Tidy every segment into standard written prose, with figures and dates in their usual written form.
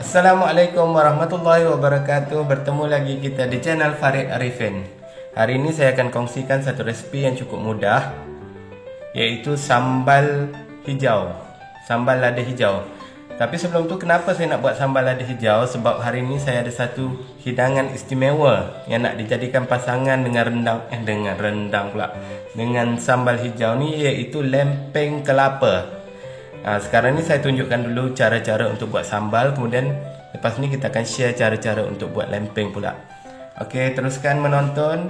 Assalamualaikum warahmatullahi wabarakatuh. Bertemu lagi kita di channel Farid Arifin. Hari ini saya akan kongsikan satu resipi yang cukup mudah, yaitu sambal hijau, sambal lada hijau. Tapi sebelum tu, kenapa saya nak buat sambal lada hijau? Sebab hari ini saya ada satu hidangan istimewa yang nak dijadikan pasangan dengan sambal hijau ni, iaitu lempeng kelapa. Sekarang ni saya tunjukkan dulu cara-cara untuk buat sambal. Kemudian lepas ni kita akan share cara-cara untuk buat lempeng pula. Okey, teruskan menonton.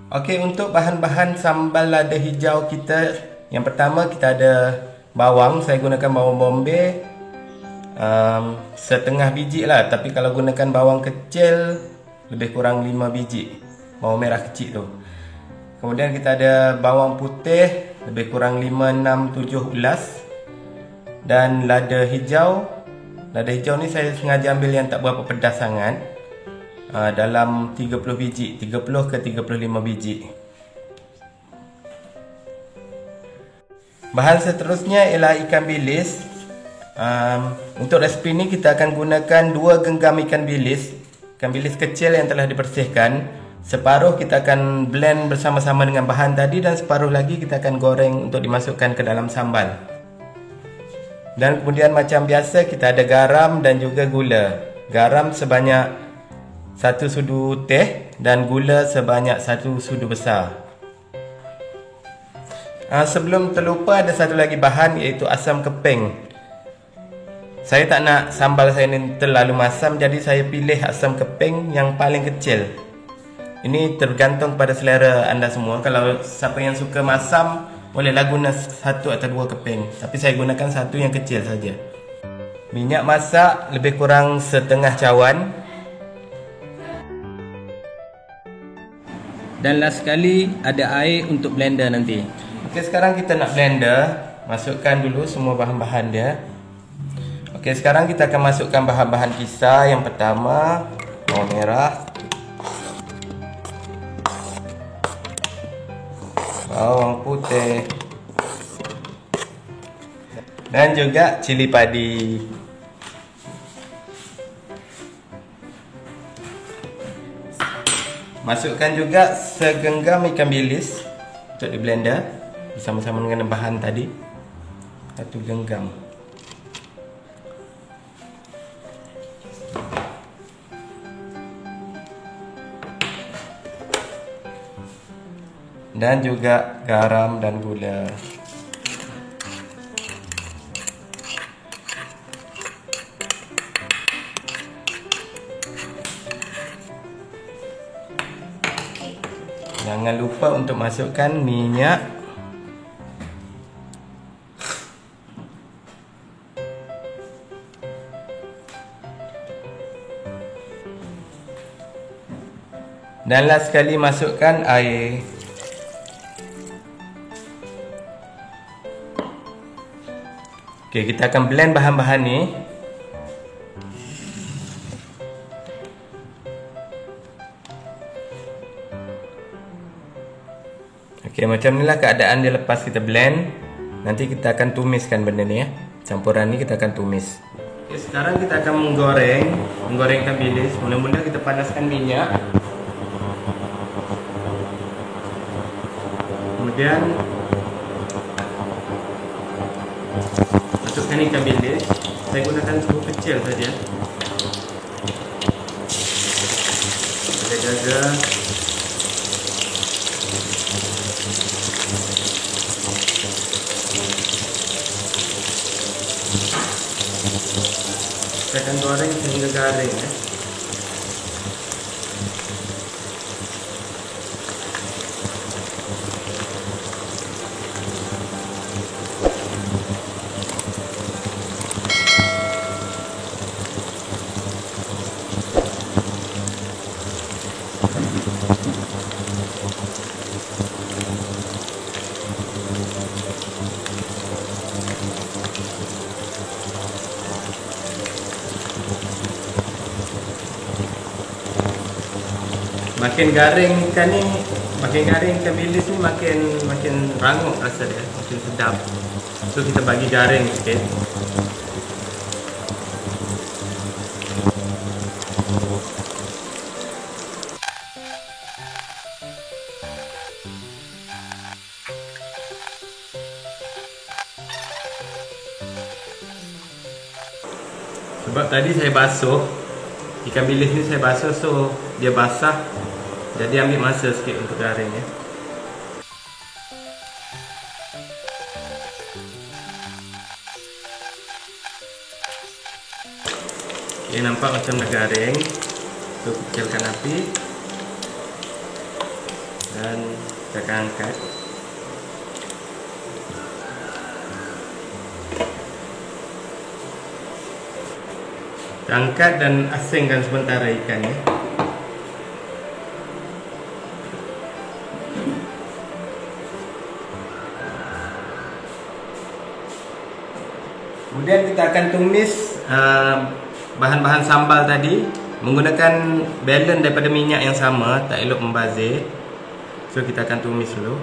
Okey, untuk bahan-bahan sambal lada hijau kita, yang pertama kita ada bawang. Saya gunakan bawang bombay setengah biji lah. Tapi kalau gunakan bawang kecil, lebih kurang 5 biji bawang merah kecil tu. Kemudian kita ada bawang putih, lebih kurang 5, 6, 7 ulas. Dan lada hijau. Lada hijau ni saya sengaja ambil yang tak berapa pedas sangat, dalam 30 biji, 30 ke 35 biji. Bahan seterusnya ialah ikan bilis. Untuk resipi ni kita akan gunakan 2 genggam ikan bilis. Ikan bilis kecil yang telah dibersihkan. Separuh kita akan blend bersama-sama dengan bahan tadi, dan separuh lagi kita akan goreng untuk dimasukkan ke dalam sambal. Dan kemudian macam biasa kita ada garam dan juga gula. Garam sebanyak 1 sudu teh dan gula sebanyak 1 sudu besar. Sebelum terlupa, ada satu lagi bahan, iaitu asam keping. Saya tak nak sambal saya ni terlalu masam, jadi saya pilih asam keping yang paling kecil. Ini tergantung pada selera anda semua. Kalau siapa yang suka masam, bolehlah guna 1 atau 2 keping. Tapi saya gunakan 1 yang kecil saja. Minyak masak lebih kurang setengah cawan. Dan last sekali ada air untuk blender nanti. Okey, sekarang kita nak blender. Masukkan dulu semua bahan-bahan dia. Okey, sekarang kita akan masukkan bahan-bahan kisar. Yang pertama, bawang merah, bawang putih, dan juga cili padi. Masukkan juga segenggam ikan bilis untuk di blender bersama-sama dengan bahan tadi. 1 genggam. Dan juga garam dan gula. Jangan lupa untuk masukkan minyak. Dan last sekali masukkan air. Okey, kita akan blend bahan-bahan ni. Okey, macam inilah keadaan dia lepas kita blend. Nanti kita akan tumiskan benda ni ya. Campuran ni kita akan tumis. Okey, sekarang kita akan menggorengkan bilis. Mula-mula kita panaskan minyak. Kemudian masukkan ikan bilis. Saya gunakan suhu kecil saja. Kita jaga. Saya akan goreng sehingga garing ya. Makin garing ikan ni, makin garing ikan bilis ni, makin rangup rasa dia, makin sedap. So kita bagi garing sikit. Sebab tadi saya basuh ikan bilis ni, saya basuh, so dia basah. Jadi ambil masa sikit untuk garing ya. Okey, nampak macam dah garing. So kecilkan api dan kita akan angkat. Angkat dan asingkan sementara ikannya. Kemudian kita akan tumis bahan-bahan sambal tadi menggunakan balance daripada minyak yang sama, tak elok membazir. So kita akan tumis dulu.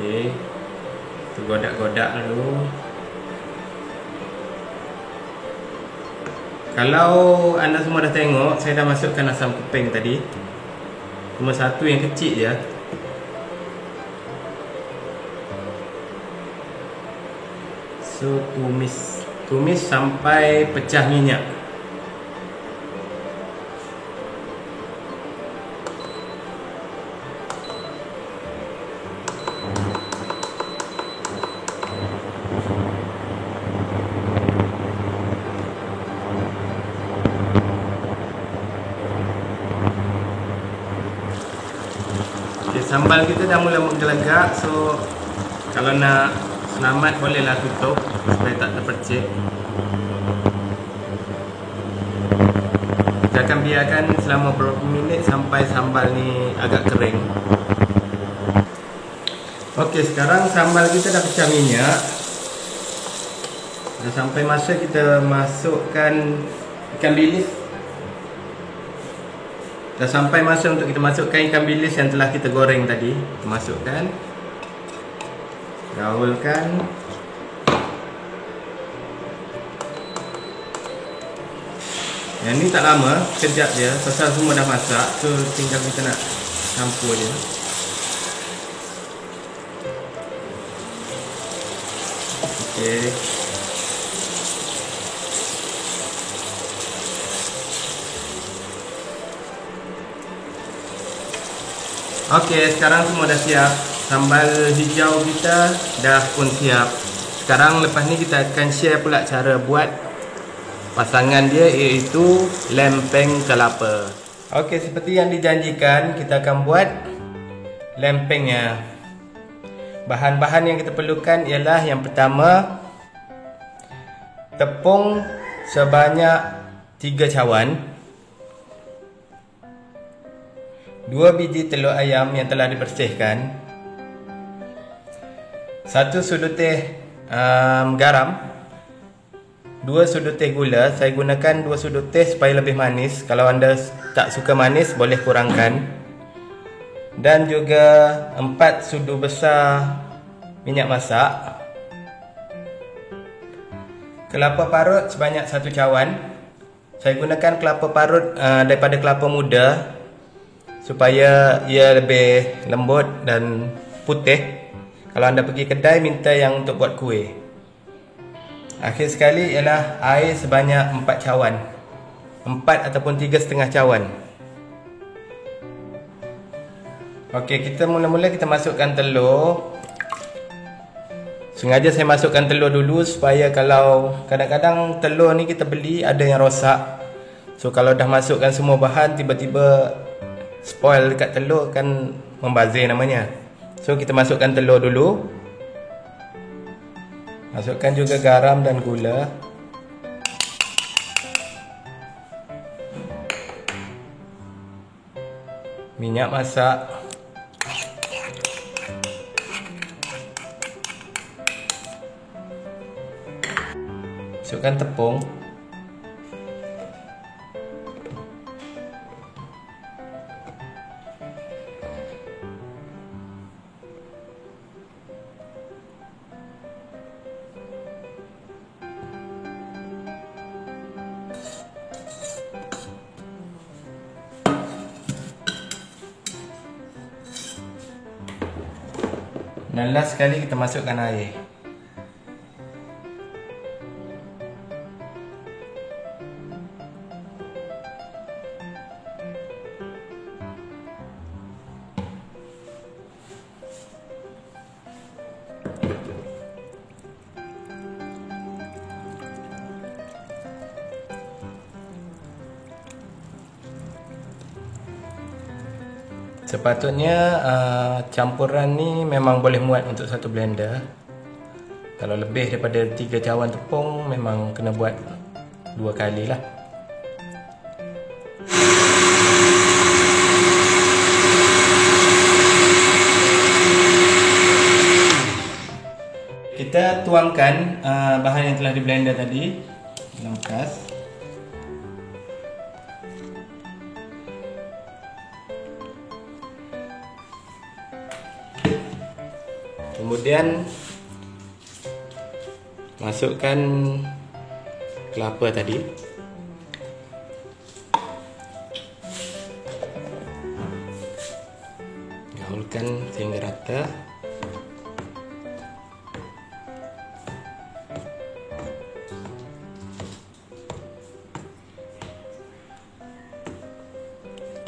Okey, kita godak-godak dulu. Kalau anda semua dah tengok, saya dah masukkan asam keping tadi. Cuma satu yang kecil je. So tumis sampai pecah minyak. Sambal kita dah mula menggelegak, so kalau nak selamat bolehlah tutup supaya tak terpercik. Kita akan biarkan selama beberapa minit sampai sambal ni agak kering. Okey, sekarang sambal kita dah pecah minyak. Dah sampai masa kita masukkan ikan bilis. Dah sampai masa untuk kita masukkan ikan bilis yang telah kita goreng tadi. Masukkan, gaulkan. Yang ni tak lama, sekejap je, pasal semua dah masak. So tinggal kita nak campur je. Okey. Okey, sekarang semua dah siap. Sambal hijau kita dah pun siap. Sekarang lepas ni kita akan share pula cara buat pasangan dia, iaitu lempeng kelapa. Okey, seperti yang dijanjikan, kita akan buat lempengnya. Bahan-bahan yang kita perlukan ialah yang pertama, tepung sebanyak 3 cawan, 2 biji telur ayam yang telah dibersihkan, 1 sudu teh garam, 2 sudu teh gula. Saya gunakan 2 sudu teh supaya lebih manis. Kalau anda tak suka manis, boleh kurangkan. Dan juga 4 sudu besar minyak masak. Kelapa parut sebanyak 1 cawan. Saya gunakan kelapa parut daripada kelapa muda supaya ia lebih lembut dan putih. Kalau anda pergi kedai, minta yang untuk buat kuih. Akhir sekali ialah air sebanyak 4 cawan, 4 ataupun 3,5 cawan. Okey, kita mula-mula kita masukkan telur. Sengaja saya masukkan telur dulu supaya kalau kadang-kadang telur ni kita beli ada yang rosak. So kalau dah masukkan semua bahan, tiba-tiba spoil dekat telur, kan membazir namanya. So kita masukkan telur dulu. Masukkan juga garam dan gula. Minyak masak. Masukkan tepung. Dan last sekali kita masukkan air. Sepatutnya campuran ni memang boleh muat untuk satu blender. Kalau lebih daripada 3 cawan tepung memang kena buat 2 kali lah. Kita tuangkan bahan yang telah di blender tadi dalam bekas. Kemudian masukkan kelapa tadi. Gaulkan sehingga rata.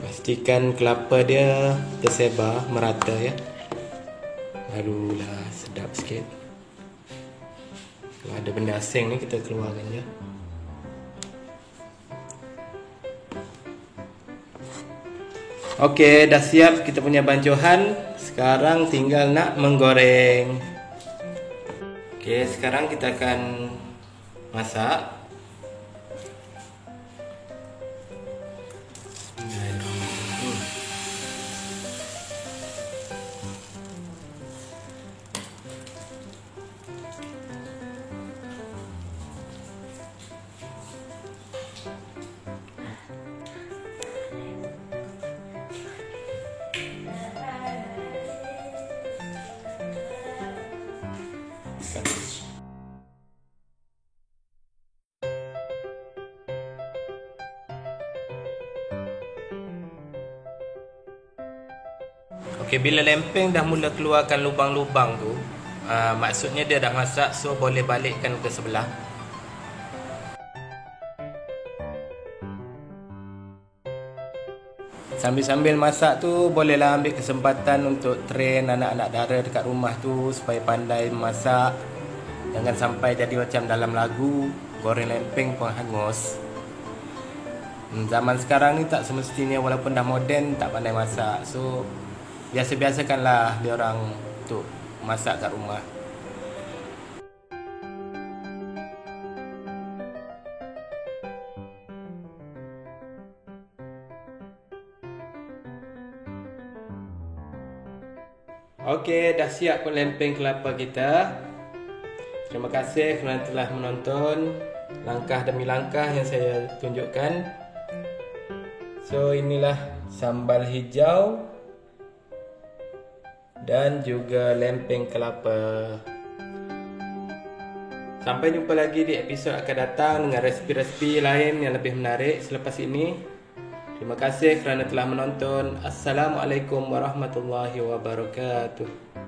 Pastikan kelapa dia tersebar merata ya. Barulah sedap sikit. Kalau ada benda asing ni kita keluarkan je. Okey, dah siap kita punya bancuhan. Sekarang tinggal nak menggoreng. Okey, sekarang kita akan masak. Okey, bila lempeng dah mula keluarkan lubang-lubang tu, maksudnya dia dah masak, so boleh balikkan ke sebelah. Sambil-sambil masak tu bolehlah ambil kesempatan untuk train anak-anak dara dekat rumah tu supaya pandai masak. Jangan sampai jadi macam dalam lagu, goreng lempeng pun hangus. Zaman sekarang ni tak semestinya, walaupun dah moden, tak pandai masak. So biasa-biasakanlah dia orang untuk masak kat rumah. Okey, dah siap pun lempeng kelapa kita. Terima kasih kerana telah menonton langkah demi langkah yang saya tunjukkan. So inilah sambal hijau dan juga lempeng kelapa. Sampai jumpa lagi di episod akan datang dengan resipi-resipi lain yang lebih menarik selepas ini. Terima kasih kerana telah menonton. Assalamualaikum warahmatullahi wabarakatuh.